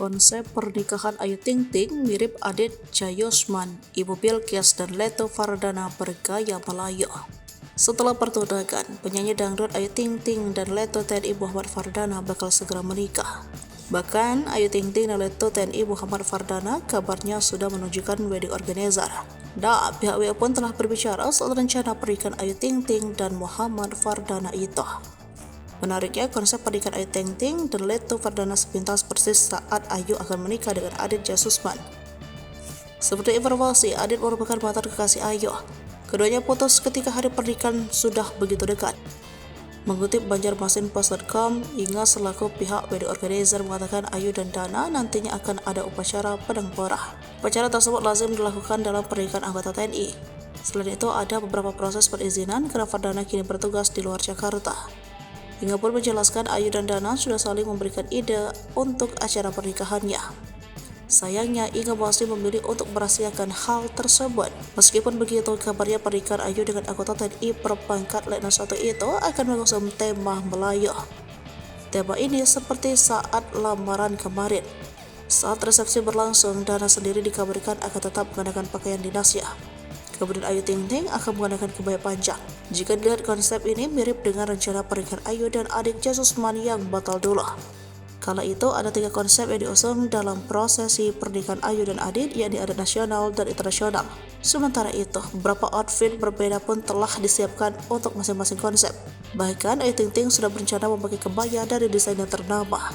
Konsep pernikahan Ayu Ting Ting mirip Adit Jayusman, Ibu Bilqis dan Leto Fardana bergaya Melayu. Setelah pertunangan, penyanyi dangdut Ayu Ting Ting dan Leto TNI Muhammad Fardana bakal segera menikah. Bahkan Ayu Ting Ting dan Leto TNI Muhammad Fardana kabarnya sudah menunjukkan wedding organizer. Dan pihak WA pun telah berbicara soal rencana pernikahan Ayu Ting Ting dan Muhammad Fardana itu. Menariknya, konsep pernikahan Ayu Ting Ting dan Leto Fardana sepintas persis saat Ayu akan menikah dengan Adit Jayusman. Seperti informasi, Adit merupakan mantan kekasih Ayu. Keduanya putus ketika hari pernikahan sudah begitu dekat. Mengutip banjarmasinpost.com, Inga selaku pihak wedding organizer mengatakan Ayu dan Dana nantinya akan ada upacara pedang porah. Upacara tersebut lazim dilakukan dalam pernikahan anggota TNI. Selain itu, ada beberapa proses perizinan karena Fardana kini bertugas di luar Jakarta. Inga pun menjelaskan Ayu dan Dana sudah saling memberikan ide untuk acara pernikahannya. Sayangnya, Inga masih memilih untuk merahasiakan hal tersebut. Meskipun begitu, kabarnya pernikahan Ayu dengan anggota TNI berpangkat Letnan 1 itu akan mengusung tema Melayu. Tema ini seperti saat lamaran kemarin. Saat resepsi berlangsung, Dana sendiri dikabarkan akan tetap mengenakan pakaian dinasnya. Kemudian Ayu Ting Ting akan mengenakan kebaya panjang. Jika dilihat, konsep ini mirip dengan rencana pernikahan Ayu dan Adit Jayusman yang batal dulu. Kala itu ada 3 konsep yang diusung dalam prosesi pernikahan Ayu dan Adit, yakni adat nasional dan internasional. Sementara itu, beberapa outfit berbeda pun telah disiapkan untuk masing-masing konsep. Bahkan Ayu Ting Ting sudah berencana memakai kebaya dari desainer ternama.